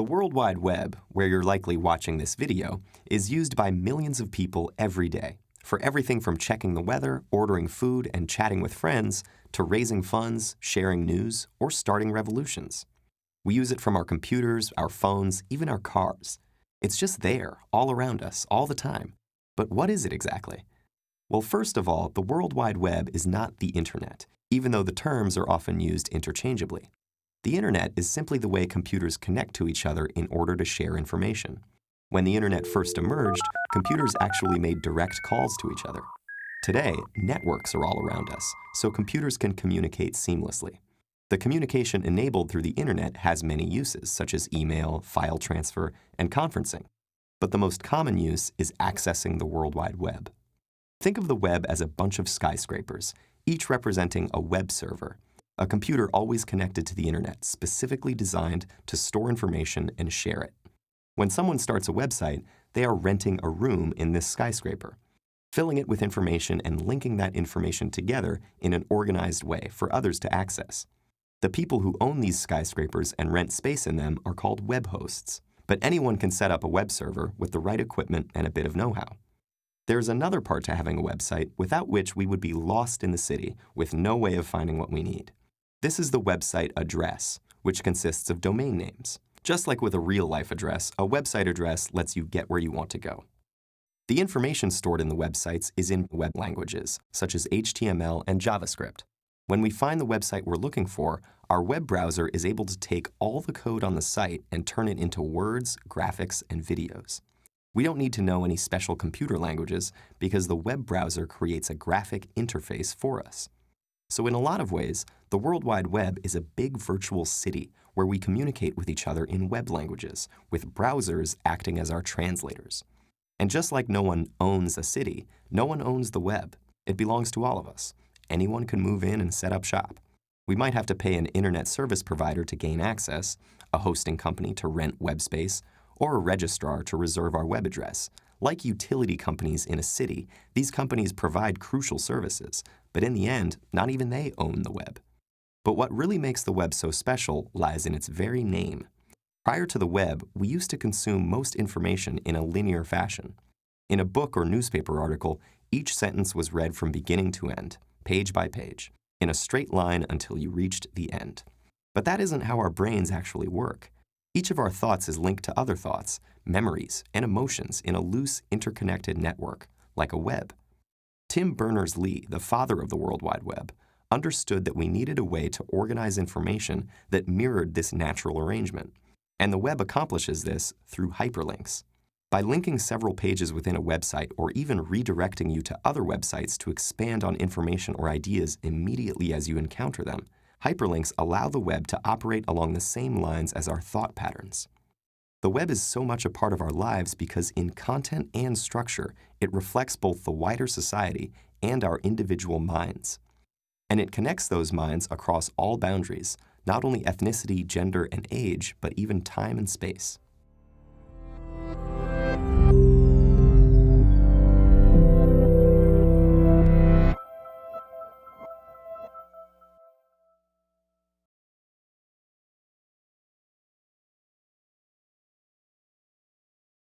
World Wide Web, where you're likely watching this video, is used by millions of people every day for everything from checking the weather, ordering food, and chatting with friends, to raising funds, sharing news, or starting revolutions. We use it from our computers, our phones, even our cars. It's just there, all around us, all the time. But what is it exactly? Well, first of all, the World Wide Web is not the Internet, even though the terms are often used interchangeably. The Internet is simply the way computers connect to each other in order to share information. When the Internet first emerged, computers actually made direct calls to each other. Today, networks are all around us, so computers can communicate seamlessly. The communication enabled through the Internet has many uses, such as email, file transfer, and conferencing. But the most common use is accessing the World Wide Web. Think of the web as a bunch of skyscrapers, each representing a web server, a computer always connected to the Internet, specifically designed to store information and share it. When someone starts a website, they are renting a room in this skyscraper, filling it with information and linking that information together in an organized way for others to access. The people who own these skyscrapers and rent space in them are called web hosts, but anyone can set up a web server with the right equipment and a bit of know-how. There's another part to having a website without which we would be lost in the city with no way of finding what we need. This is the website address, which consists of domain names. Just like with a real-life address, a website address lets you get where you want to go. The information stored in the websites is in web languages, such as HTML and JavaScript. When we find the website we're looking for, our web browser is able to take all the code on the site and turn it into words, graphics, and videos. We don't need to know any special computer languages because the web browser creates a graphic interface for us. So in a lot of ways, the World Wide Web is a big virtual city where we communicate with each other in web languages, with browsers acting as our translators. And just like no one owns a city, no one owns the web. It belongs to all of us. Anyone can move in and set up shop. We might have to pay an internet service provider to gain access, a hosting company to rent web space, or a registrar to reserve our web address. Like utility companies in a city, these companies provide crucial services, but in the end, not even they own the web. But what really makes the web so special lies in its very name. Prior to the web, we used to consume most information in a linear fashion. In a book or newspaper article, each sentence was read from beginning to end, page by page, in a straight line until you reached the end. But that isn't how our brains actually work. Each of our thoughts is linked to other thoughts, memories, and emotions in a loose, interconnected network, like a web. Tim Berners-Lee, the father of the World Wide Web, understood that we needed a way to organize information that mirrored this natural arrangement. And the web accomplishes this through hyperlinks. By linking several pages within a website or even redirecting you to other websites to expand on information or ideas immediately as you encounter them, hyperlinks allow the web to operate along the same lines as our thought patterns. The web is so much a part of our lives because in content and structure, it reflects both the wider society and our individual minds. And it connects those minds across all boundaries, not only ethnicity, gender, and age, but even time and space.